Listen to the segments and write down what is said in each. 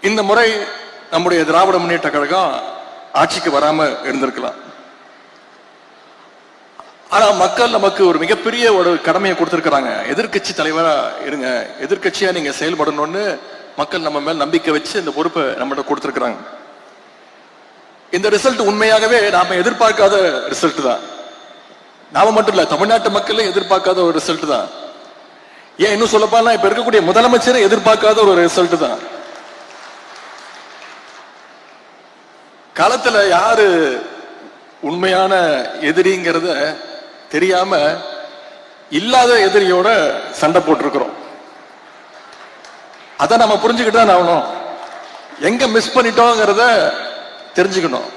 இந்த முறை நம்முடைய திராவிட முன்னேற்ற கழகம் ஆட்சிக்கு வராம இருந்திருக்கலாம். ஆனா மக்கள் நமக்கு ஒரு மிகப்பெரிய ஒரு கடமையை கொடுத்திருக்கிறாங்க. எதிர்கட்சி தலைவரா இருங்க, எதிர்கட்சியா நீங்க செயல்படணும்னு மக்கள் நம்ம மேல் நம்பிக்கை வச்சு இந்த பொறுப்பை நம்மகிட்ட கொடுத்திருக்கிறாங்க. இந்த ரிசல்ட் உண்மையாகவே நாம எதிர்பார்க்காத ரிசல்ட் தான். நாம மட்டும் இல்ல, தமிழ்நாட்டு மக்கள் எதிர்பார்க்காத ஒரு ரிசல்ட் தான். ஏன் இன்னும் சொல்லப்போனா இப்ப இருக்கக்கூடிய முதலமைச்சரை எதிர்பார்க்காத ஒரு ரிசல்ட் தான். காலத்துல யாரு உண்மையான எதிரிங்கிறத தெரியாம இல்லாத எதிரியோட சண்டை போட்டிருக்கிறோம். அத நம்ம புரிஞ்சுக்கிட்டு தான் ஆகணும். எங்க மிஸ் பண்ணிட்டோங்கிறத தெரிஞ்சுக்கணும்.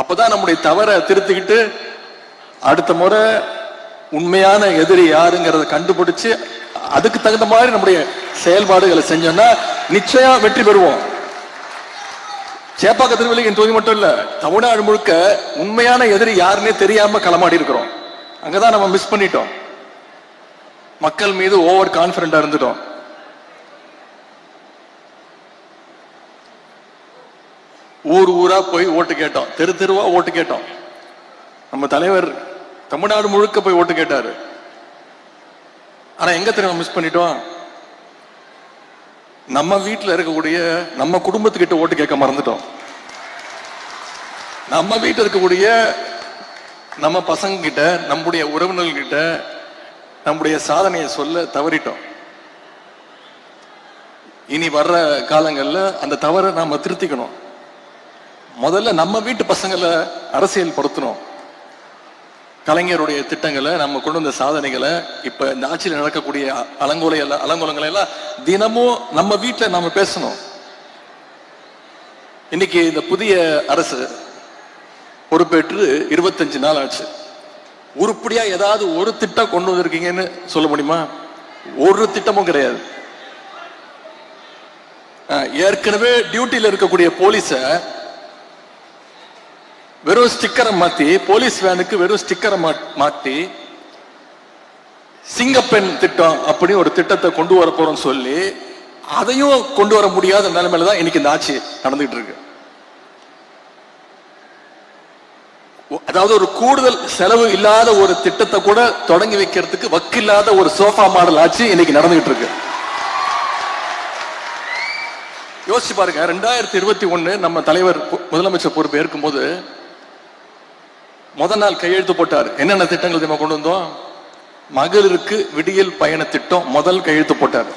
அப்பதான் நம்முடைய தவறை திருத்திக்கிட்டு அடுத்த முறை உண்மையான எதிரி யாருங்கிறத கண்டுபிடிச்சு அதுக்கு தகுந்த மாதிரி நம்முடைய செயல்பாடுகளை செஞ்சோம்னா நிச்சயம் வெற்றி பெறுவோம். சேப்பாக்க திருவள்ளியின் தொகுதி மட்டும் இல்ல, தமிழ்நாடு முழுக்க உண்மையான எதிரி யாருன்னே தெரியாம களமாடி இருக்கிறோம். அங்கதான் நம்ம மிஸ் பண்ணிட்டோம். மக்கள் மீது ஓவர் கான்பிடண்டா இருந்துட்டோம். ஊர் ஊரா போய் ஓட்டு கேட்டோம், தெரு தெருவா ஓட்டு கேட்டோம். நம்ம தலைவர் தமிழ்நாடு முழுக்க போய் ஓட்டு கேட்டாரு. ஆனா எங்க தெரியும் மிஸ் பண்ணிட்டோம்? நம்ம வீட்டில் இருக்கக்கூடிய நம்ம குடும்பத்துக்கிட்ட ஓட்டு கேட்க மறந்துட்டோம். நம்ம வீட்டில் இருக்கக்கூடிய நம்ம பசங்க கிட்ட, நம்முடைய உறவினர்கிட்ட நம்முடைய சாதனையை சொல்ல தவறிட்டோம். இனி வர்ற காலங்கள்ல அந்த தவறை நாம திருத்திக்கணும். முதல்ல நம்ம வீட்டு பசங்களை அரசியல் படுத்தணும். கலைஞருடைய திட்டங்களை, நம்ம கொண்டு வந்த சாதனைகளை, இப்ப இந்த ஆட்சியில் நடக்கக்கூடிய அலங்கோலங்களை எல்லாம் தினமும் நம்ம வீட்டில் நாம பேசணும். இன்னைக்கு இந்த புதிய அரசு பொறுப்பேற்று 25 நாள் ஆச்சு. உருப்படியா ஏதாவது ஒரு திட்டம் கொண்டு வந்திருக்கீங்கன்னு சொல்ல முடியுமா? ஒரு திட்டமும் கிடையாது. ஏற்கனவே டியூட்டியில் இருக்கக்கூடிய போலீஸ வெறும் ஸ்டிக்கரை மாத்தி, போலீஸ் வேனுக்கு வெறும் ஸ்டிக்கரை மாட்டி சிங்கப்பெண் திட்டம் அப்படி ஒரு திட்டத்தை கொண்டு வர போறோம் சொல்லி அதையும் கொண்டு வர முடியாத நிலைமையில தான் இன்னைக்கு இந்த ஆட்சி நடந்துகிட்டு இருக்கு. அதாவது ஒரு கூடுதல் செலவு இல்லாத ஒரு திட்டத்தை கூட தொடங்கி வைக்கிறதுக்கு வக்கில்லாத ஒரு சோஃபா மாடல் ஆட்சி இன்னைக்கு நடந்துகிட்டு இருக்கு. யோசிச்சு பாருங்க, 2021 நம்ம தலைவர் முதலமைச்சர் பொறுப்பு ஏற்கும்போது முதல் நாள் கையெழுத்து போட்டார். என்னென்ன திட்டங்கள் நம்ம கொண்டு வந்தோம்? மகளிருக்கு விடியல் பயண திட்டம் முதல் கையெழுத்து போட்டார்.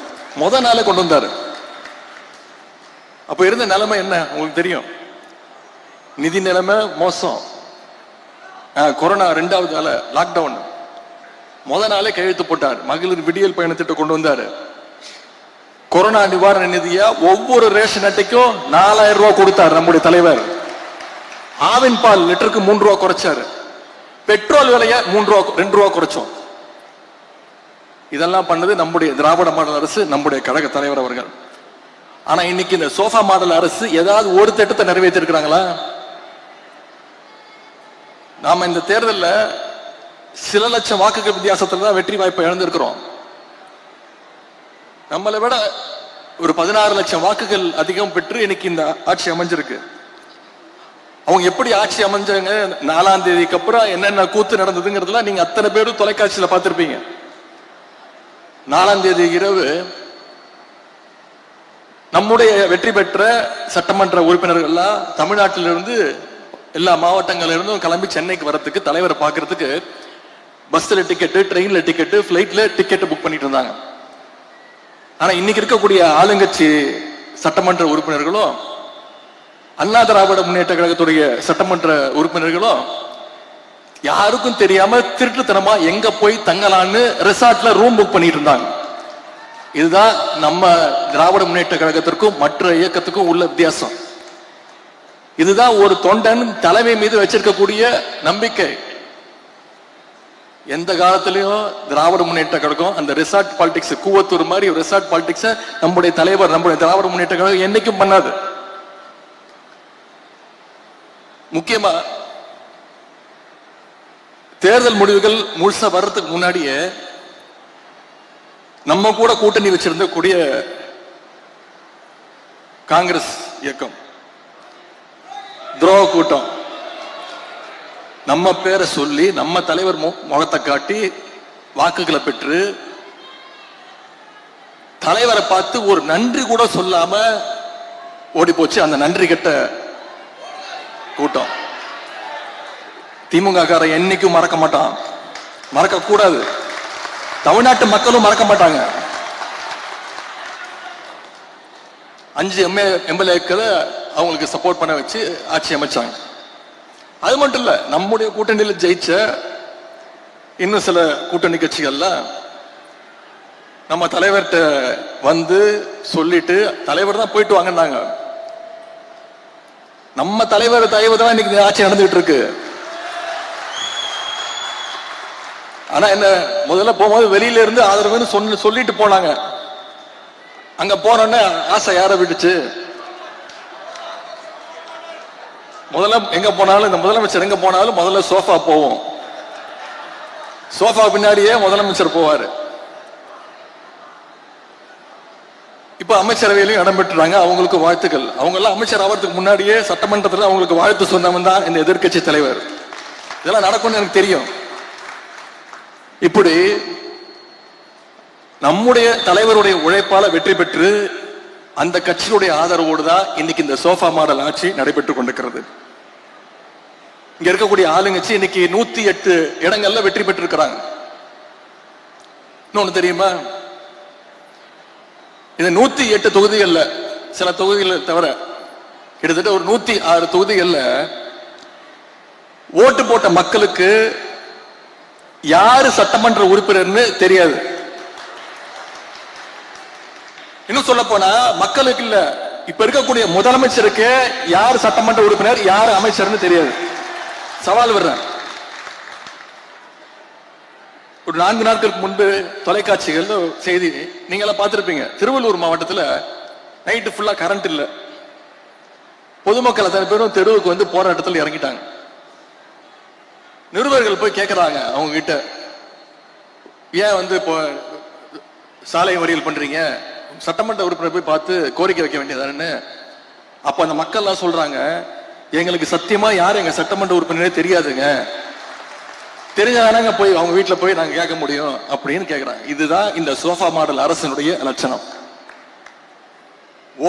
முதல் நாளே கொண்டு வந்தாரு. அப்ப இருந்த நிலைமை என்ன உங்களுக்கு தெரியும். நிதி நிலைமை மோசம். கொரோனா 2வது நாள் லாக்டவுன். முதல் நாளே கையெழுத்து போட்டார். மகளிர் விடியல் பயண திட்டம் கொண்டு வந்தாரு. கொரோனா நிவாரண நிதியா ஒவ்வொரு ரேஷன் அட்டைக்கும் 4000 ரூபாய் கொடுத்தார் நம்முடைய தலைவர். ஆவின் பால் லிட்டருக்கு 3 ரூபாய் குறைச்சாரு. பெட்ரோல் விலைய 2 ரூபாய் குறைச்சோம். இதெல்லாம் பண்ணது நம்முடைய திராவிட மாடல் அரசு, நம்முடைய கழக தலைவர் அவர்கள். ஆனா இன்னைக்கு இந்த சோஃபா மாடல் அரசு ஏதாவது ஒரு திட்டத்தை நிறைவேற்றி இருக்கிறாங்களா? நாம இந்த தேர்தலில் சில லட்சம் வாக்குகள் வித்தியாசத்துல தான் வெற்றி வாய்ப்பை இழந்திருக்கிறோம். நம்மளை விட ஒரு 16 லட்சம் வாக்குகள் அதிகம் பெற்று இன்னைக்கு இந்த ஆட்சி அமைஞ்சிருக்கு. அவங்க எப்படி ஆட்சி அமைஞ்சாங்க, 4ஆம் தேதிக்கு அப்புறம் என்னென்ன கூத்து நடந்ததுங்கிறதுலாம் நீங்க அத்தனை பேரும் தொலைக்காட்சியில பார்த்திருப்பீங்க. 4ஆம் தேதி இரவு நம்முடைய வெற்றி பெற்ற சட்டமன்ற உறுப்பினர்கள்லாம் தமிழ்நாட்டிலிருந்து எல்லா மாவட்டங்கள்ல இருந்தும் கிளம்பி சென்னைக்கு வரத்துக்கு, தலைவரை பார்க்கறதுக்கு பஸ்ல டிக்கெட்டு, ட்ரெயின்ல டிக்கெட்டு, பிளைட்ல டிக்கெட்டு புக் பண்ணிட்டு இருந்தாங்க. ஆனா இன்னைக்கு இருக்கக்கூடிய ஆளுங்கட்சி சட்டமன்ற உறுப்பினர்களும் அண்ணா திராவிட முன்னேற்ற கழகத்துடைய சட்டமன்ற உறுப்பினர்களும் யாருக்கும் தெரியாம திருட்டுத்தனமா எங்க போய் தங்கலான்னு ரிசார்ட்ல ரூம் புக் பண்ணிட்டு இருந்தாங்க. இதுதான் நம்ம திராவிட முன்னேற்ற கழகத்திற்கும் மற்ற இயக்கத்துக்கும் உள்ள வித்தியாசம். இதுதான் ஒரு தொண்டன் தலைமை மீது வச்சிருக்கக்கூடிய நம்பிக்கை. எந்த காலத்திலையும் திராவிட முன்னேற்ற கழகம் அந்த ரிசார்ட் பாலிடிக்ஸ், கூவத்தூர் மாதிரி ஒரு ரிசார்ட் பாலிடிக்ஸ் நம்முடைய தலைவர், நம்முடைய திராவிட முன்னேற்ற கழகம் என்னைக்கும் பண்ணாது. முக்கியமா தேர்தல் முடிவுகள் முழுசா வர்றதுக்கு முன்னாடியே நம்ம கூட கூட்டணி வச்சிருந்த கூடிய காங்கிரஸ் இயக்கம், துரோக கூட்டம். நம்ம பேரை சொல்லி நம்ம தலைவர் முகத்தை காட்டி வாக்குகளை பெற்று தலைவரை பார்த்து ஒரு நன்றி கூட சொல்லாம ஓடி போச்சு அந்த நன்றி கெட்ட கூட்டம். திமுக காரன் என்னைக்கும் மறக்க மாட்டான், மறக்க கூடாது. தமிழ்நாட்டு மக்களும் மறக்க மாட்டாங்க. 5 எம்எல்ஏக்களை அவங்களுக்கு சப்போர்ட் பண்ண வச்சு ஆட்சி அமைச்சாங்க. அது மட்டும் இல்ல, நம்முடைய கூட்டணியில் ஜெயிச்ச இன்னும் சில கூட்டணி கட்சிகள்ல நம்ம தலைவர்கிட்ட வந்து சொல்லிட்டு தலைவர் தான் போயிட்டு வாங்கினாங்க. நம்ம தலைவர் தயவு தான் இன்னைக்கு ஆட்சி நடந்துகிட்டு இருக்கு. ஆனா என்ன, முதல்ல போகும்போது வெளியில இருந்து ஆதரவுன்னு சொல்லிட்டு போனாங்க. அங்க போனோன்னு ஆசை யார விட்டுச்சு. முதல்ல எங்க போனாலும், இந்த முதலமைச்சர் எங்க போனாலும் முதல்ல சோஃபா போவோம். சோஃபா பின்னாடியே முதலமைச்சர் போவாரு. இப்ப அமைச்சரவையிலையும் இடம் பெற்றுறாங்க. அவங்களுக்கு வாழ்த்துக்கள். அவங்க எல்லாம் அமைச்சர் ஆகிறதுக்கு முன்னாடியே சட்டமன்றத்தில் அவங்களுக்கு வாழ்த்து சொன்னவன் தான் இந்த எதிர்கட்சி தலைவர். இதெல்லாம் நடக்கும்னு எனக்கு தெரியும். இப்படி நம்முடைய தலைவருடைய உழைப்பால வெற்றி பெற்று அந்த கட்சியுடைய ஆதரவோடு தான் இன்னைக்கு இந்த சோஃபா மாடல் ஆட்சி நடைபெற்றுக் கொண்டிருக்கிறது. இங்க இருக்கக்கூடிய ஆளுங்கட்சி இன்னைக்கு 108 இடங்கள்ல வெற்றி பெற்றிருக்கிறாங்க. இன்னொன்னு தெரியுமா, இந்த 108 தொகுதிகள்ல சில தொகுதிகள் தவிர கிட்டத்தட்ட ஒரு 106 தொகுதிகள்ல ஓட்டு போட்ட மக்களுக்கு யாரு சட்டமன்ற உறுப்பினர்னு தெரியாது. இன்னும் சொல்ல போனா மக்களுக்கு இல்ல, இப்ப இருக்கக்கூடிய முதலமைச்சருக்கு யார் சட்டமன்ற உறுப்பினர் யார் அமைச்சர்னு தெரியாது. சவால் வர்றேன். ஒரு 4 நாட்களுக்கு முன்பு தொலைக்காட்சிகள் செய்தி நீங்க எல்லாம் பார்த்திருப்பீங்க. திருவள்ளூர் மாவட்டத்தில் நைட்டு ஃபுல்லா கரண்ட் இல்ல. பொதுமக்கள் அத்தனை பேரும் தெருவுக்கு வந்து போராட்டத்தில் இறங்கிட்டாங்க. நிருபர்கள் போய் கேட்கறாங்க அவங்க கிட்ட, ஏன் வந்து இப்போ சாலை மறியல் பண்றீங்க, சட்டமன்ற உறுப்பினர் போய் பார்த்து கோரிக்கை வைக்க வேண்டியதானு. அப்ப அந்த மக்கள் எல்லாம் சொல்றாங்க, எங்களுக்கு சத்தியமா யார் எங்க சட்டமன்ற உறுப்பினரே தெரியாதுங்க, தெரிஞ்சாதானங்க போய் அவங்க வீட்டுல போய் நாங்க கேட்க முடியும் அப்படின்னு கேட்கிறாங்க. இதுதான் இந்த சோஃபா மாடல் அரசனுடைய லட்சணம்.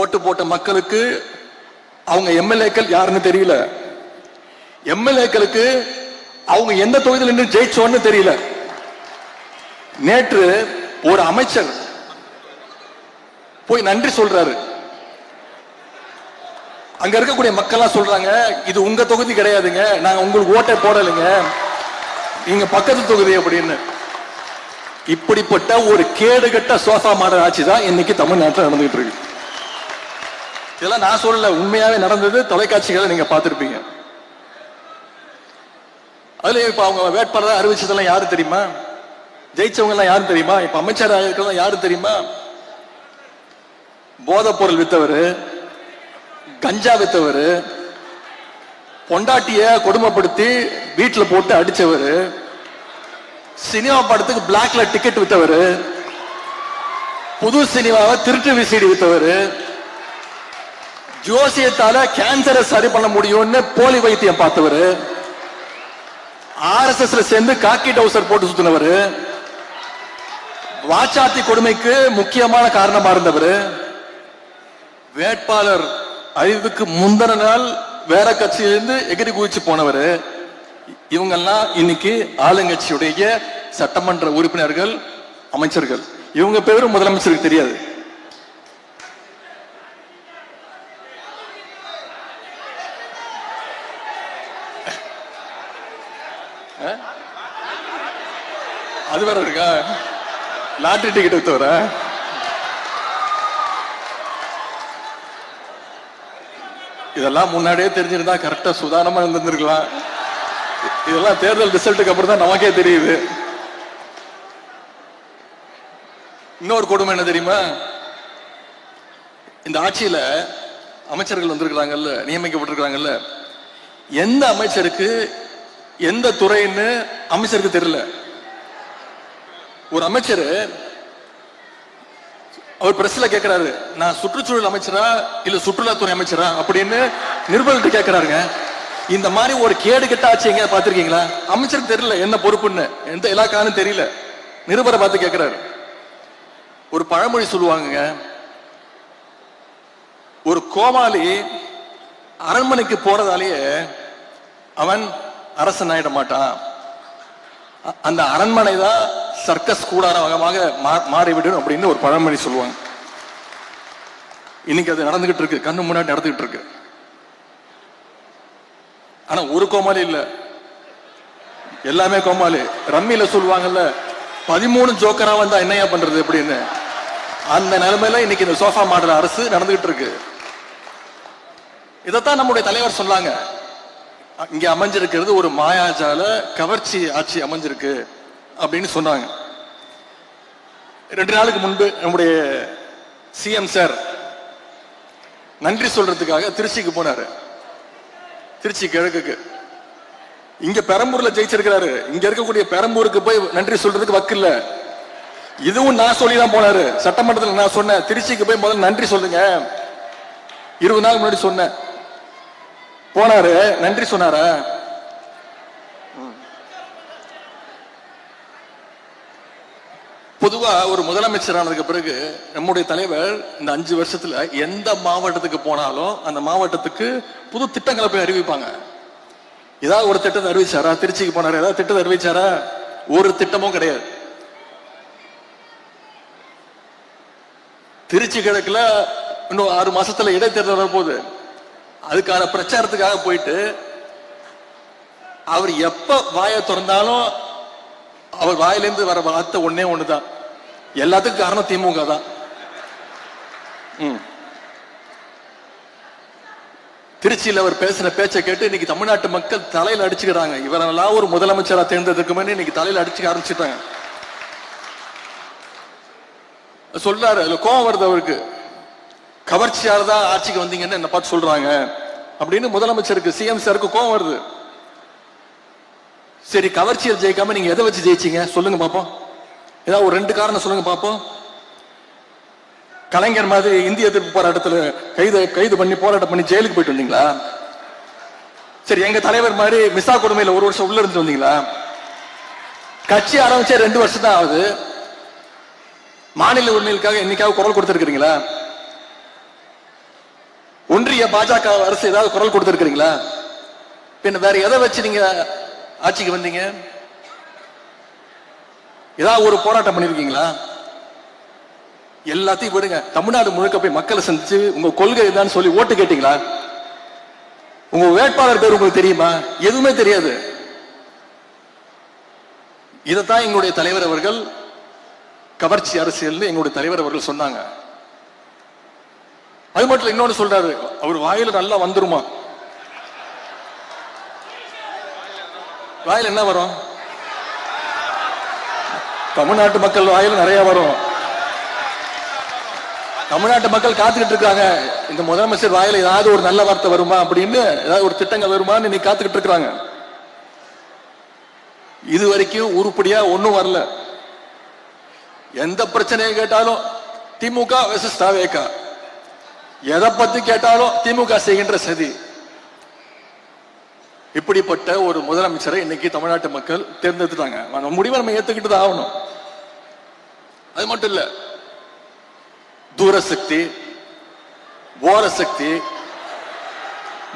ஓட்டு போட்ட மக்களுக்கு அவங்க எம்எல்ஏக்கள் யாருன்னு தெரியல, எம்எல்ஏக்களுக்கு அவங்க எந்த தொகுதியில் நின்று ஜெயிச்சோன்னு தெரியல. நேற்று ஒரு அமைச்சர் போய் நன்றி சொல்றாரு. அங்க இருக்கக்கூடிய மக்கள் சொல்றாங்க, இது உங்க தொகுதி கிடையாதுங்க, நாங்க உங்களுக்கு ஓட்டை போடலைங்க, நீங்க பக்கத்து தொகுதி அப்படின்னு. இப்படிப்பட்ட ஒரு கேடுகட்ட சோஃபா மாடல் ஆட்சி தான் இன்னைக்கு தமிழ்நாட்டில் நடந்துகிட்டு இருக்கு. இதெல்லாம் நான் சொல்லல, உண்மையாவே நடந்தது. தொலைக்காட்சிகளை நீங்க பார்த்திருப்பீங்க. அதுல இப்ப அவங்க வேட்பாளர் அறிவிச்சதெல்லாம் யாரு தெரியுமா, ஜெயிச்சவங்க எல்லாம் யாரு தெரியுமா, இப்ப அமைச்சர் இருக்கிறதெல்லாம் யாரு தெரியுமா, போதைப் பொருள் வித்தவர், கஞ்சா வித்தவர், பொண்டாட்டிய கொடுமைப்படுத்தி வீட்டுல போட்டு அடிச்சவர், சினிமா படத்துக்கு பிளாக்ல டிக்கெட் வித்தவர், புது சினிமாவை திருட்டு விசிடி வித்தவர், ஜோசியத்தால கேன்சரை சரி பண்ண முடியும்னு போலி வைத்தியம் பார்த்தவர், RSSல சேர்ந்து காக்கி டவுசர் போட்டு சுத்தினவர், வாச்சாத்தி கொடுமைக்கு முக்கியமான காரணமா இருந்தவர், வேட்பாளர் அறிவுக்கு முந்தின நாள் வேற கட்சியிலிருந்து எகிரி குதிச்சு போனவர். இவங்கெல்லாம் இன்னைக்கு ஆளுங்கட்சியுடைய சட்டமன்ற உறுப்பினர்கள், அமைச்சர்கள். இவங்க பேரும் முதலமைச்சருக்கு தெரியாது. அது வேற இருக்கா, லாட்டரி டிக்கெட் வித்தவர. இதெல்லாம் முன்னாடியே தெரிஞ்சிருந்தா கரெக்டா சுதாரணமா இருந்திருக்கலாம். இதெல்லாம் தேர்தல் ரிசல்ட்டுக்கு அப்புறம் தான் நமக்கே தெரியுது. இன்னொரு கொடுமை என்ன தெரியுமா, இந்த ஆட்சியில அமைச்சர்கள் வந்திருக்கிறாங்கல்ல, நியமிக்கப்பட்டிருக்கிறாங்கல்ல, எந்த அமைச்சருக்கு எந்த துறைன்னு அமைச்சருக்கு தெரியல. ஒரு அமைச்சர் அவர் பிரஸ்ல கேட்கிறாரு, நான் சுற்றுச்சூழல் அமைச்சரா இல்ல சுற்றுலாத்துறை அமைச்சரா அப்படின்னு நிருபர்கிட்ட கேட்கிறாருங்க. இந்த மாதிரி ஒரு கேடு கெட்ட ஆட்சி எங்க பாத்திருக்கீங்களா? அமைச்சருக்கு தெரியல என்ன பொறுப்புன்னு, எந்த இலாக்கான்னு தெரியல, நிருபரை பார்த்து கேட்கிறாரு. ஒரு பழமொழி சொல்லுவாங்க, ஒரு கோமாளி அரண்மனைக்கு போறதாலேயே அவன் அரசன் ஆயிட மாட்டான், அந்த அரண்மனை தான் சர்க்கஸ் கூடாரமாக மாறிவிடும் அப்படின்னு ஒரு பழமொழி சொல்லுவாங்க. இன்னைக்கு அது நடந்துகிட்டு இருக்கு, கண்ணு முன்னாடி நடந்துகிட்டு இருக்கு. ஆனா ஒரு கோமாளி இல்ல, எல்லாமே கோமாளி. ரம்மியில சொல்லுவாங்கல்ல, 13 ஜோக்கரா வந்தா என்னையா பண்றது அப்படின்னு, அந்த நிலைமையில இன்னைக்கு இந்த சோஃபா மாடல் அரசு நடந்துகிட்டு இருக்கு. இதைத்தான் நம்முடைய தலைவர் சொன்னாங்க, இங்க அமைஞ்சிருக்கிறது ஒரு மாயாஜால கவர்ச்சி ஆட்சி அமைஞ்சிருக்கு அப்படின்னு சொன்னாங்க. 2 நாளுக்கு முன்பு நம்முடைய சிஎம் சார் நன்றி சொல்றதுக்காக திருச்சிக்கு போனாரு. திருச்சி கிழக்குக்கு, இங்க பெரம்பூர்ல ஜெயிச்சிருக்கிறாரு, இங்க இருக்கக்கூடிய பெரம்பூருக்கு போய் நன்றி சொல்றதுக்கு வக்கு இல்ல. இதுவும் நான் சொல்லிதான் போனாரு சட்டமன்றத்தில். நான் சொன்னேன், திருச்சிக்கு போய் முதல்ல நன்றி சொல்லுங்க, 20 நாள் முன்னாடி சொன்னேன். போனாரு, நன்றி சொன்னாரா? பொதுவா ஒரு முதலமைச்சர் ஆனதுக்கு பிறகு நம்முடைய தலைவர் இந்த 5 வருஷத்துல எந்த மாவட்டத்துக்கு போனாலும் அந்த மாவட்டத்துக்கு புது திட்டங்களை போய் அறிவிப்பாங்க. ஏதாவது ஒரு திட்டத்தை அறிவிச்சாரா? திருச்சிக்கு போனாரு, ஏதாவது திட்டத்தை அறிவிச்சாரா? ஒரு திட்டமும் கிடையாது. திருச்சி கிழக்குல இன்னும் 6 மாசத்துல இடைத்தேர்தல் வரப்போகுது. அதுக்கான பிரச்சாரத்துக்காக போயிட்டு அவர் எப்ப வாயை திறந்தாலும் அவர் வாயிலிருந்து வர வார்த்தை ஒன்னே ஒண்ணுதான், எல்லாத்துக்கும் காரணம் திமுக தான். திருச்சியில் அவர் பேசின பேச்சை கேட்டு இன்னைக்கு தமிழ்நாட்டு மக்கள் தலையில அடிச்சுக்கிறாங்க. இவரெல்லாம் ஒரு முதலமைச்சரா தேர்ந்ததுக்கு இன்னைக்கு தலையில அடிச்சுக்க ஆரம்பிச்சுட்டாங்க. சொல்றாரு, அதுல கோபம் வருது அவருக்கு, கவர்ச்சியால தான் ஆட்சிக்கு வந்தீங்கன்னு என்ன பார்த்து சொல்றாங்க அப்படின்னு முதலமைச்சருக்கு சிஎம் சாருக்கு கோபம் வருது. சரி, கவர்ச்சியில் ஜெயிக்காம நீங்க எதை வச்சு ஜெயிச்சீங்க சொல்லுங்க பாப்போம். ஏதாவது ஒரு 2 காரணம் சொல்லுங்க பாப்போம். கலைஞர் மாதிரி இந்திய எதிர்ப்பு போராட்டத்தில் கைது பண்ணி போராட்டம் பண்ணி ஜெயிலுக்கு போயிட்டு வந்தீங்களா? சரி, எங்க தலைவர் மாதிரி மிசா கொடுமையில 1 வருஷம் உள்ள இருந்து வந்தீங்களா? கட்சி ஆரம்பிச்சே 2 வருஷம் தான் ஆகுது. மாநில உரிமைகளுக்காக என்னைக்காவது குரல் கொடுத்திருக்கிறீங்களா? ஒன்றிய பாஜக அரசு ஏதாவது குரல் கொடுத்திருக்கிறீங்களா? பின்ன வேற எதை வச்சு நீங்க ஆட்சிக்கு வந்தீங்க? ஏதாவது ஒரு போராட்டம் பண்ணிருக்கீங்களா? எல்லாத்தையும் விடுங்க, தமிழ்நாடு முழுக்க போய் மக்களை சந்திச்சு உங்க கொள்கை தான் சொல்லி ஓட்டு கேட்டீங்களா? உங்க வேட்பாளர் பேர் உங்களுக்கு தெரியுமா? எதுவுமே தெரியாது. இதைத்தான் எங்களுடைய தலைவர் அவர்கள் கவர்ச்சி அரசியல் எங்களுடைய தலைவர் அவர்கள் சொன்னாங்க. அது மட்டும் இன்னொன்னு சொல்றாரு, அவர் வாயில நல்லா வந்துருமா? வாயில என்ன வரும்? தமிழ்நாட்டு மக்கள் வாயில நிறைய வரும். தமிழ்நாட்டு மக்கள் காத்துக்கிட்டு இருக்காங்க, இந்த முதலமைச்சர் வாயில ஏதாவது ஒரு நல்ல வார்த்தை வருமா அப்படின்னு, ஏதாவது ஒரு திட்டங்கள் வருமான்னு இன்னைக்கு காத்துக்கிட்டு இருக்காங்க. இது வரைக்கும் உருப்படியா ஒன்னும் வரல. எந்த பிரச்சனையை கேட்டாலும் திமுக வெர்சஸ் தாவேகா, எதை பத்தி கேட்டாலும் திமுக செய்கின்ற சதி. இப்படிப்பட்ட ஒரு முதலமைச்சரை இன்னைக்கு தமிழ்நாட்டு மக்கள் தேர்ந்தெடுத்துட்டாங்க. அந்த முடிவை நம்ம ஏத்துக்கிட்டு தான் ஆகணும். அது மட்டும் இல்ல, தூரசக்தி, ஓரசக்தி,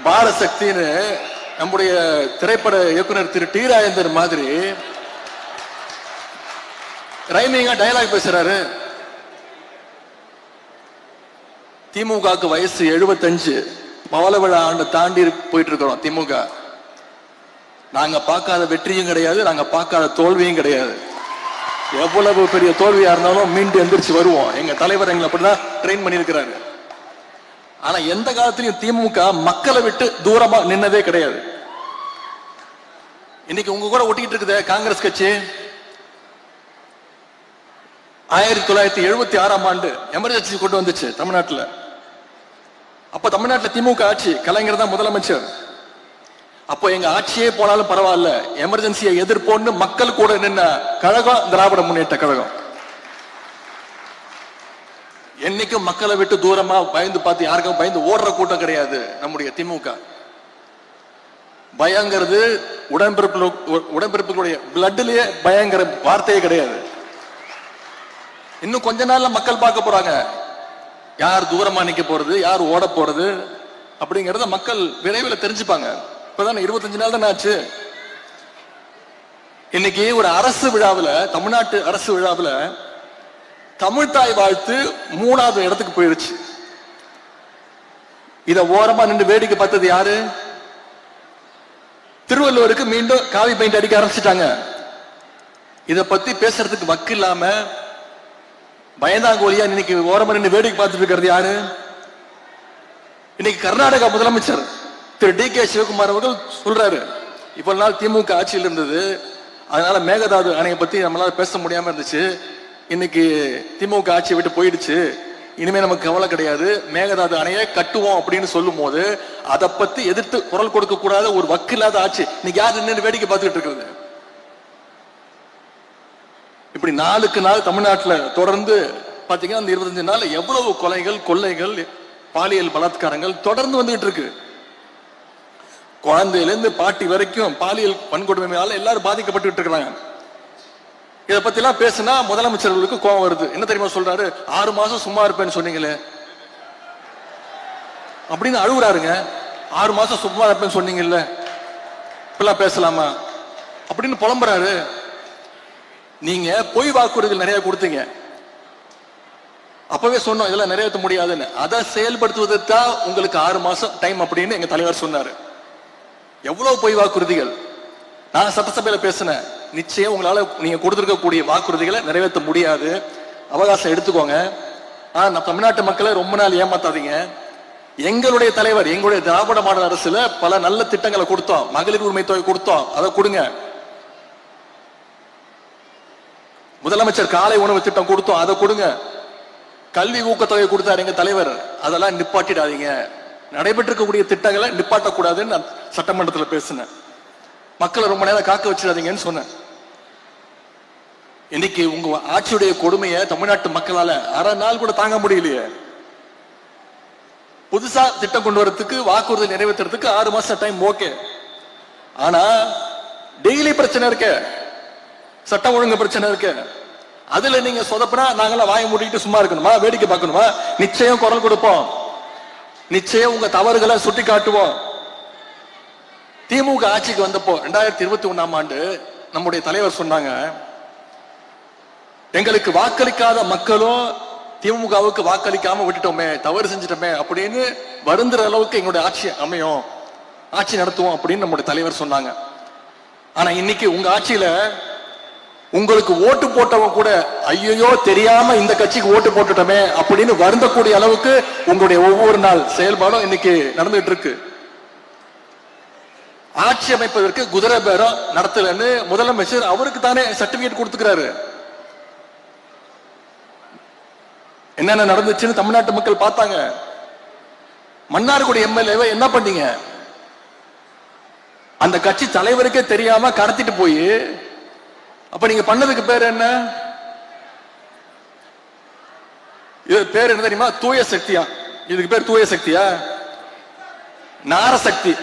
பாரசக்தின்னு நம்முடைய திரைப்பட இயக்குனர் திரு டி ராஜேந்தர் மாதிரி ரைமிங்கா டயலாக் பேசுறாரு. திமுகவுக்கு வயசு 75, பவள விழா ஆண்டு தாண்டி போயிட்டு இருக்கிறோம். திமுக நாங்க பார்க்காத வெற்றியும் கிடையாது, நாங்க பார்க்காத தோல்வியும் கிடையாது. எவ்வளவு பெரிய தோல்வியா இருந்தாலும் மீண்டு எந்திரிச்சு வருவோம். எங்க தலைவர் எங்களை அப்படிதான் ட்ரெயின் பண்ணிருக்கிறாரு. ஆனா எந்த காலத்திலையும் திமுக மக்களை விட்டு தூரமா நின்னதே கிடையாது. இன்னைக்கு உங்க கூட ஒட்டிக்கிட்டு இருக்குது காங்கிரஸ் கட்சி. 1976ஆம் ஆண்டு எமர்ஜென்சி கொண்டு வந்துச்சு தமிழ்நாட்டில். அப்ப தமிழ்நாட்டில் திமுக ஆட்சி, கலைஞர் தான் முதலமைச்சர். அப்போ எங்க ஆட்சியே போனாலும் பரவாயில்ல, எமர்ஜென்சியை எதிர்ப்போன்னு மக்கள் கூட நின்ன கழகம் திராவிட முன்னேற்ற கழகம். என்னைக்கும் மக்களை விட்டு தூரமா பயந்து பார்த்து யாருக்கும் பயந்து ஓடுற கூட்டம் கிடையாது நம்முடைய திமுக. பயங்கிறது உடன்பிறப்புகளுடைய பிளட்லயே பயங்கர வார்த்தையே கிடையாது. இன்னும் கொஞ்ச நாள்ல மக்கள் பார்க்க போறாங்க யார் தூரமா நிக்க போறது, யார் ஓட போறது அப்படிங்கறத மக்கள் விரைவில் தெரிஞ்சுப்பாங்க. இப்பதான் 25 நாள் தான் ஆச்சு. இன்னைக்கு ஒரு அரசு விழாவில், தமிழ்நாட்டு அரசு விழாவில் தமிழ்தாய் வாழ்த்து 3வது இடத்துக்கு போயிருச்சு. இத ஓரமா நின்று வேடிக்கை பார்த்தது யாரு? திருவள்ளுவருக்கு மீண்டும் காவி பெயிண்ட் அடிக்க ஆரம்பிச்சுட்டாங்க. இத பத்தி பேசுறதுக்கு வக்கு இல்லாம பயந்தாங்கோலியா இன்னைக்கு ஓரமா நின்று வேடிக்கை பார்த்துட்டு இருக்கிறது யாரு? இன்னைக்கு கர்நாடகா முதலமைச்சர் திரு DK சிவகுமார் அவர்கள் சொல்றாரு, இவ்வளவு நாள் திமுக ஆட்சியில் இருந்தது, அதனால மேகதாது அணையை பத்தி நம்மளால பேச முடியாம இருந்துச்சு. இன்னைக்கு திமுக ஆட்சியை விட்டு போயிடுச்சு, இனிமே நமக்கு கவலை கிடையாது, மேகதாது அணையை கட்டுவோம் அப்படின்னு சொல்லும் போது அதை பத்தி எதிர்த்து குரல் கொடுக்க கூடாத ஒரு வக்கு இல்லாத ஆட்சி இன்னைக்கு யாரு நின்று வேடிக்கை பார்த்துட்டு இருக்கிறது? இப்படி நாளுக்கு நாள் தமிழ்நாட்டில் தொடர்ந்து பாத்தீங்கன்னா அந்த 25 நாள் எவ்வளவு கொலைகள், கொள்ளைகள், பாலியல் பலாத்காரங்கள் தொடர்ந்து வந்துகிட்டு இருக்கு. குழந்தையிலிருந்து பாட்டி வரைக்கும் பாலியல் வன்கொடுமையால எல்லாரும் பாதிக்கப்பட்டு இருக்கிறாங்க. இதை பத்தி எல்லாம் பேசினா முதலமைச்சர்களுக்கு கோபம் வருது. என்ன தெரியுமா சொல்றாரு? 6 மாசம் சும்மா இருப்பேன்னு சொன்னீங்களே அப்படின்னு அழுகுறாருங்க. 6 மாசம் சும்மா இருப்பேன்னு சொன்னீங்கல்ல, இப்பெல்லாம் பேசலாமா அப்படின்னு புலம்புறாரு. நீங்க பொய் வாக்குறுதிகள் நிறைய கொடுத்தீங்க, அப்பவே சொன்னோம் இதெல்லாம் நிறைவேற்ற முடியாதுன்னு. அதை செயல்படுத்துவதற்கு உங்களுக்கு 6 மாசம் டைம் அப்படின்னு எங்க தலைவர் சொன்னாரு. எவ்வளவு பொய் வாக்குறுதிகள்! நான் சட்டசபையில பேசினேன், நிச்சயம் உங்களால நீங்க கொடுத்திருக்கக்கூடிய வாக்குறுதிகளை நிறைவேற்ற முடியாது, அவகாசம் எடுத்துக்கோங்க. ஆனா தமிழ்நாட்டு மக்களை ரொம்ப நாள் ஏமாத்தாதீங்க. எங்களுடைய தலைவர், எங்களுடைய திராவிட மாடல் அரசுல பல நல்ல திட்டங்களை கொடுத்தோம். மகளிர் உரிமை தொகை கொடுத்தோம், அதை கொடுங்க. முதலமைச்சர் காலை உணவு திட்டம் கொடுத்தோம், அதை கொடுங்க. கல்வி ஊக்கத்தொகை கொடுத்தாரு எங்க தலைவர், அதெல்லாம் நிப்பாட்டிடாதீங்க. நடைபெற்றிருக்கக்கூடிய திட்டங்களை நிப்பாட்டக்கூடாதுன்னு நான் சட்டமன்றத்தில் பேசினேன். மக்களை ரொம்ப நேரம் காக்க வச்சிடாதீங்கன்னு சொன்னேன். இன்னைக்கு உங்க ஆட்சியுடைய கொடுமையை தமிழ்நாட்டு மக்களால அரை நாள் கூட தாங்க முடியலையே. புதுசா திட்டம் கொண்டு வரதுக்கு, வாக்குறுதி நிறைவேற்றுறதுக்கு 6 மாசம் டைம் ஓகே. ஆனா டெய்லி பிரச்சனை இருக்கு, சட்டம் ஒழுங்கு பிரச்சனை இருக்கு. அதுல நீங்க சொதப்பினா நாங்களாம் வாயை மூடிட்டு சும்மா இருக்கணுமா, வேடிக்கை பார்க்கணுமா? நிச்சயம் குரல் கொடுப்போம், நிச்சயம் உங்க தவறுகளை சுட்டி காட்டுவோம். திமுக ஆட்சிக்கு வந்தப்போ 2021ஆம் ஆண்டு நம்முடைய தலைவர் சொன்னாங்க, எங்களுக்கு வாக்களிக்காத மக்களும் திமுகவுக்கு வாக்களிக்காம விட்டுட்டோமே, தவறு செஞ்சிட்டோமே அப்படின்னு வருந்துற அளவுக்கு எங்களுடைய ஆட்சி அமையும், ஆட்சி நடத்துவோம் அப்படின்னு நம்முடைய தலைவர் சொன்னாங்க. ஆனா இன்னைக்கு உங்க ஆட்சியில உங்களுக்கு ஓட்டு போட்டவங்க கூட ஐயோ தெரியாம இந்த கட்சிக்கு ஓட்டு போட்டுட்டோமே அப்படின்னு வருந்தக்கூடிய அளவுக்கு உங்களுடைய ஒவ்வொரு நாள் செயல்பாடும் இன்னைக்கு நடந்துட்டு இருக்கு. ஆட்சி அமைப்பதற்கு குதிரை பேரம் நடத்தலன்னு முதலமைச்சர் அவருக்கு தானே சர்டிபிகேட் கொடுத்துக்கிறாரு. என்னென்ன நடந்துச்சுன்னு தமிழ்நாட்டு மக்கள் பார்த்தாங்க. மன்னார்குடி எம்எல்ஏவை என்ன பண்ணீங்க? அந்த கட்சி தலைவருக்கே தெரியாம கடத்திட்டு போய், அப்ப நீங்க பண்ணதுக்கு பேர் என்ன? இது பேர் என்ன தெரியுமா? தூய சக்தியா. இதுக்கு பேர் தூய சக்தியா? நாரசக்தி.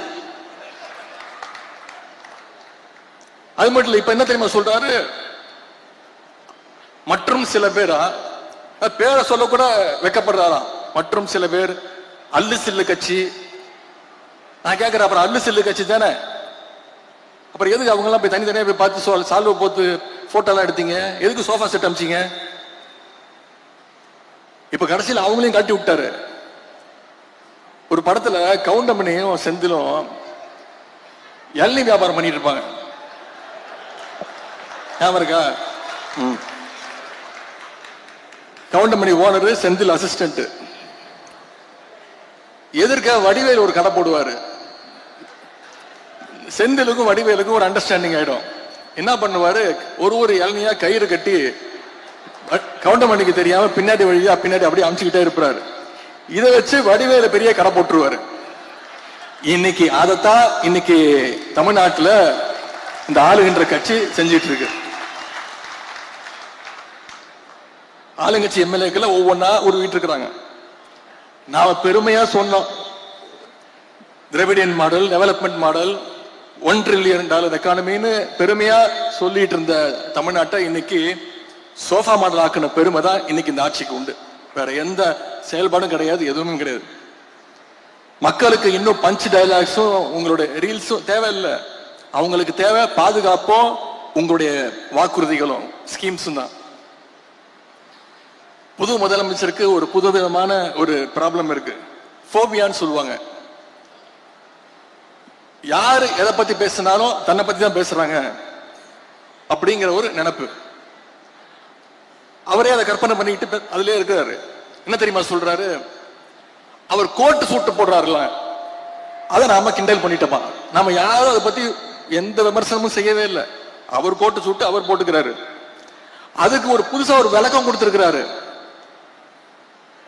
அது மட்டும் இல்ல, இப்ப என்ன தெரியுமா சொல்றாரு? மற்றும் சில பேரா, பேரை சொல்ல கூட வெக்கப்படுறாராம். மற்றும் சில பேர் அல்லு சில்லு கட்சி. நான் கேட்கிறேன், அப்புறம் அல்லு சில்லு கட்சி தானே, அப்புறம் எதுக்கு அவங்க எல்லாம் போய் தனித்தனியா போய் பார்த்து சால்வ போட்டு போட்டோ எல்லாம் எடுத்தீங்க? எதுக்கு சோஃபா செட் அமிச்சிங்க? இப்ப கடைசியில் அவங்களையும் காட்டி விட்டாரு. ஒரு படத்துல கவுண்டமணியும் செந்திலும் எல்லை வியாபாரம் பண்ணிட்டு இருப்பாங்க, ஞாபகம் இருக்கா? Goundamani owner, Senthil assistant. எதிர்க்க வடிவேல் ஒரு கடை போடுவாரு. செந்திலுக்கும் வடிவேலுக்கும் ஒரு அண்டர்ஸ்டாண்டிங் ஆயிடும். என்ன பண்ணுவாரு, ஒரு இளநியா கயிறு கட்டி கவுண்டமணிக்கு தெரியாம பின்னாடி வழியா பின்னாடி அப்படியே அமிச்சுக்கிட்டே இருப்பாரு. இதை வச்சு வடிவேல பெரிய கடை போட்டுருவாரு. இன்னைக்கு அதைத்தான் இன்னைக்கு தமிழ்நாட்டுல இந்த ஆளுகின்ற கட்சி செஞ்சிட்டு இருக்கு. ஆளுங்கட்சி எம்எல்ஏக்கள் ஒவ்வொன்னா உருவிட்டு இருக்கிறாங்க. நாம பெருமையா சொன்னோம், Dravidian model, development model, $1 trillion எக்கானமின்னு பெருமையா சொல்லிட்டு இருந்த தமிழ்நாட்டை இன்னைக்கு சோஃபா மாடல் ஆக்கின பெருமை தான் இன்னைக்கு இந்த ஆட்சிக்கு உண்டு. வேற எந்த செயல்பாடும் கிடையாது, எதுவுமே கிடையாது. மக்களுக்கு இன்னும் பஞ்ச் டயலாக்ஸும் உங்களுடைய ரீல்ஸும் தேவையில்லை. அவங்களுக்கு தேவை பாதுகாப்பும் உங்களுடைய வாக்குறுதிகளும் ஸ்கீம்ஸும் தான். புது முதலமைச்சருக்கு ஒரு புதுவிதமான ஒரு ப்ராப்ளம் இருக்கு, ஃபோபியான்னு சொல்லுவாங்க. யாரு எதை பத்தி பேசினாலும் தன்னை பத்தி தான் பேசுறாங்க அப்படிங்கிற ஒரு நினைப்பு. அவரே அதை கற்பனை பண்ணிக்கிட்டு அதுலயே இருக்கிறாரு. என்ன தெரியுமா சொல்றாரு, அவர் கோட்டு சூட்டு போடுறாருல, அதை நாம கிண்டல் பண்ணிட்டோமா. நாம யாரும் அதை பத்தி எந்த விமர்சனமும் செய்யவே இல்லை. அவர் கோட்டு சூட்டு அவர் போட்டுக்கிறாரு. அதுக்கு ஒரு புதுசா ஒரு விளக்கம் கொடுத்திருக்கிறாரு.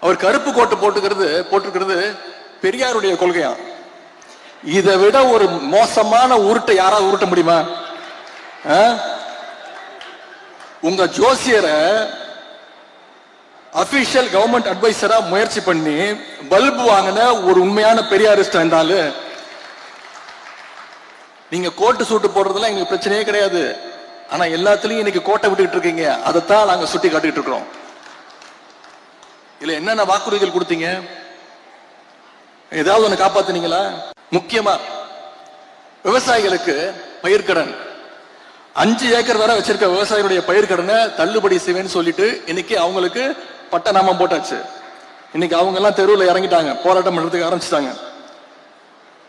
அவர் கருப்பு கோட்டு போட்டுக்கிறது பெரியாருடைய கொள்கையா. இதை விட ஒரு மோசமான உருட்டை யாராவது உருட்ட முடியுமா? உங்க ஜோசியரை அபிஷியல் கவர்மெண்ட் அட்வைசரா முயற்சி பண்ணி பல்பு வாங்கின ஒரு உண்மையான பெரியாரிஸ்ட் இருந்தாலும், நீங்க கோட்டு சூட்டு போடுறதுல எங்களுக்கு பிரச்சனையே கிடையாது. ஆனா எல்லாத்துலயும் இன்னைக்கு கோட்டை விட்டுக்கிட்டு இருக்கீங்க, அதைத்தான் நாங்க சுட்டி காட்டிட்டு இருக்கிறோம். இல்ல என்னென்ன வாக்குறுதிகள் கொடுத்தீங்க? ஏதாவது ஒண்ணு காப்பாத்துனீங்களா? முக்கியமா விவசாயிகளுக்கு பயிர்க்கடன், 5 ஏக்கர் வரை வச்சிருக்க விவசாயிகளுடைய பயிர்க்கடனை தள்ளுபடி செய்வேன்னு சொல்லிட்டு இன்னைக்கு அவங்களுக்கு பட்டநாமம் போட்டாச்சு. இன்னைக்கு அவங்க எல்லாம் தெருவில் இறங்கிட்டாங்க, போராட்டம் பண்றதுக்கு ஆரம்பிச்சிட்டாங்க.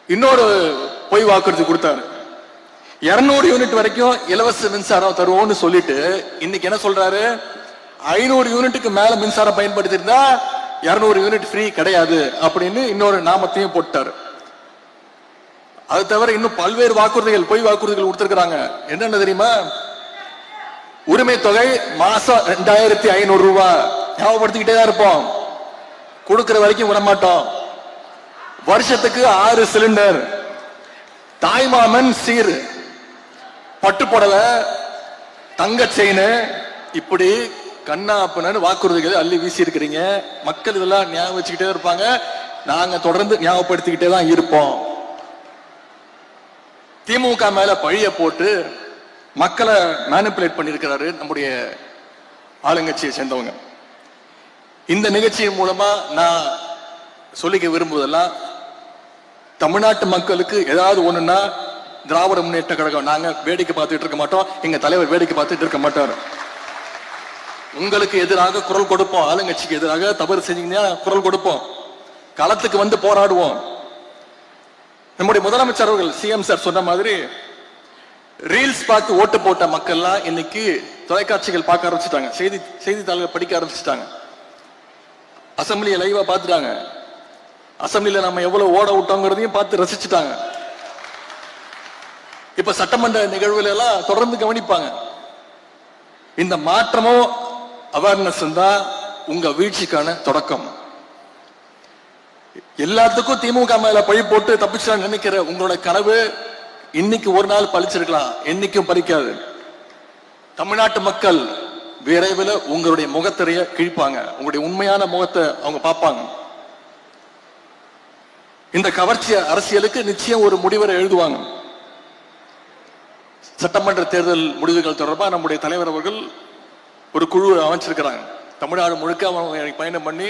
இன்னொரு பொய் வாக்குறுதி கொடுத்தாரு, 200 யூனிட் வரைக்கும் இலவச மின்சாரம் தருவோம்னு சொல்லிட்டு இன்னைக்கு என்ன சொல்றாரு, 500 யூனிட்டுக்கு மேல மின்சாரம் பயன்படுத்தி இருந்தா 200 யூனிட் ஃப்ரீ கிடையாது அப்படின்னு இன்னொரு நாமத்தையும் போட்டாரு. அது தவிர இன்னும் பல்வேறு வாக்குறுதிகள், பொய் வாக்குறுதிகள் கொடுத்திருக்கிறாங்க. என்னென்ன தெரியுமா? உரிமை தொகை மாசம் 2500 ரூபாய், ஞாபகப்படுத்திக்கிட்டே தான் இருப்போம், கொடுக்கிற வரைக்கும் விட மாட்டோம். வருஷத்துக்கு 6 சிலிண்டர், தாய்மாமன் சீர், பட்டு புடவை, தங்க செயின், இப்படி கண்ணாப்பன்னு வாக்குறுதிகள் அள்ளி வீசி இருக்கிறீங்க. மக்கள் இதெல்லாம் ஞாபகம் வச்சுக்கிட்டே இருப்பாங்க, நாங்க தொடர்ந்து ஞாபகப்படுத்திக்கிட்டே தான் இருப்போம். திமுக மேல பழிய போட்டு மக்களை மேனிபுலேட் பண்ணிருக்கிறாரு நம்முடைய ஆளுங்கட்சியை சேர்ந்தவங்க. இந்த நிகழ்ச்சியின் மூலமா நான் சொல்லிக்க விரும்புவதெல்லாம், தமிழ்நாட்டு மக்களுக்கு ஏதாவது ஒண்ணுன்னா திராவிட முன்னேற்ற கழகம் நாங்க வேடிக்கை பார்த்துட்டு இருக்க மாட்டோம், எங்க தலைவர் வேடிக்கை பார்த்துட்டு இருக்க மாட்டார். உங்களுக்கு எதிராக குரல் கொடுப்போம், ஆளுங்கட்சிக்கு எதிராக தவறு செஞ்சீங்கன்னா குரல் கொடுப்போம், களத்துக்கு வந்து போராடுவோம். நம்முடைய முதலமைச்சர் அவர்கள் சிஎம் சார் சொன்ன மாதிரி ரீல்ஸ் பார்த்து ஓட்டு போட்ட மக்கள்லாம் இன்னைக்கு தொலைக்காட்சிகள் பார்க்க ஆரம்பிச்சுட்டாங்க, செய்தித்தாள்கள் படிக்க ஆரம்பிச்சுட்டாங்க, அசம்பிளியை லைவா பார்த்துட்டாங்க, அசம்பிளியில நம்ம எவ்வளவு ஓட விட்டோங்கிறதையும் பார்த்து ரசிச்சுட்டாங்க. இப்ப சட்டமன்ற நிகழ்வுல எல்லாம் தொடர்ந்து கவனிப்பாங்க. இந்த மாற்றமும் அவேர்னஸ் தான் உங்க வீழ்ச்சிக்கான தொடக்கம். எல்லாத்துக்கும் திமுக மேல பழி போட்டு தப்பிச்சு நினைக்கிற உங்களோட கனவு இன்னைக்கு ஒரு நாள் பழிச்சிருக்கலாம், என்னைக்கும் பறிக்காது. தமிழ்நாட்டு மக்கள் விரைவில் உங்களுடைய முகத்திரைய கிழிப்பாங்க, உங்களுடைய உண்மையான முகத்தை அவங்க பார்ப்பாங்க. இந்த கவர்ச்சி அரசியலுக்கு நிச்சயம் ஒரு முடிவரை எழுதுவாங்க. சட்டமன்ற தேர்தல் முடிவுகள் தொடர்பாக நம்முடைய தலைவர் அவர்கள் ஒரு குழு அமைச்சிருக்கிறாங்க. தமிழ்நாடு முழுக்க அவங்க பயணம் பண்ணி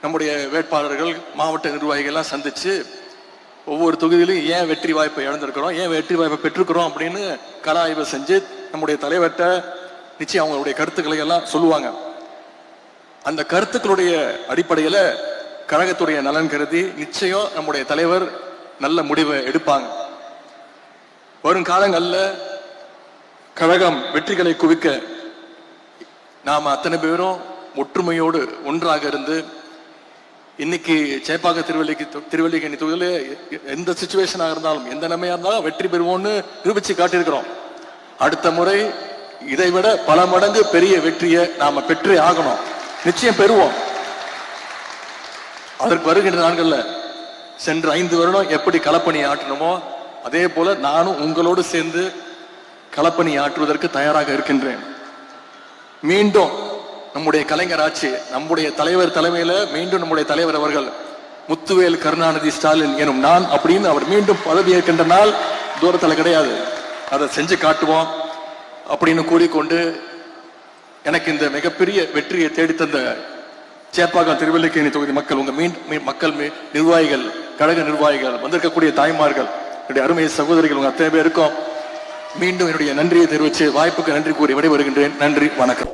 நம்முடைய வேட்பாளர்கள், மாவட்ட நிர்வாகிகள்லாம் சந்திச்சு ஒவ்வொரு தொகுதியிலும் ஏன் வெற்றி வாய்ப்பை இழந்திருக்கிறோம், ஏன் வெற்றி வாய்ப்பை பெற்றிருக்கிறோம் அப்படின்னு கள ஆய்வு செஞ்சு நம்முடைய தலைவர்கிட்ட நிச்சயம் அவங்களுடைய கருத்துக்களை எல்லாம் சொல்லுவாங்க. அந்த கருத்துக்களுடைய அடிப்படையில் கழகத்துடைய நலன் கருதி நிச்சயம் நம்முடைய தலைவர் நல்ல முடிவை எடுப்பாங்க. வரும் காலங்களில் கழகம் வெற்றிகளை குவிக்க நாம அத்தனை பேரும் ஒற்றுமையோடு ஒன்றாக இருந்து, இன்னைக்கு சேப்பாக்க திருவல்லிக்கேணி தொகுதியில எந்த சிச்சுவேஷனாக இருந்தாலும், எந்த நிலைமையா இருந்தாலும் வெற்றி பெறுவோம்னு நிரூபிச்சு காட்டியிருக்கிறோம். அடுத்த முறை இதை விட பல மடங்கு பெரிய வெற்றியை நாம பெற்றே ஆகணும், நிச்சயம் பெறுவோம். அதற்கு வருகின்ற நாட்கள்ல சென்ற 5 வருடம் எப்படி களப்பணி ஆற்றணுமோ அதே போல நானும் உங்களோடு சேர்ந்து களப்பணி ஆற்றுவதற்கு தயாராக இருக்கின்றேன். மீண்டும் நம்முடைய கலைஞர் ஆட்சி, நம்முடைய தலைவர் தலைமையில மீண்டும் நம்முடைய தலைவர் அவர்கள் முத்துவேல் கருணாநிதி ஸ்டாலின் எனும் நான் அப்படின்னு அவர் மீண்டும் பதவி ஏற்கின்ற நாள் தூரத்தில் கிடையாது. அதை செஞ்சு காட்டுவோம் அப்படின்னு கூறிக்கொண்டு, எனக்கு இந்த மிகப்பெரிய வெற்றியை தேடித்தந்த சேப்பாக்கம் திருவல்லிக்கேணி தொகுதி மக்கள், உங்க மக்கள் நிர்வாகிகள், கழக நிர்வாகிகள், வந்திருக்கக்கூடிய தாய்மார்கள், என்னுடைய அருமை சகோதரிகள், உங்க அத்தனை பேருக்கும் மீண்டும் என்னுடைய நன்றியை தெரிவித்து வாய்ப்புக்கு நன்றி கூறி விடைபெறுகின்றேன். நன்றி, வணக்கம்.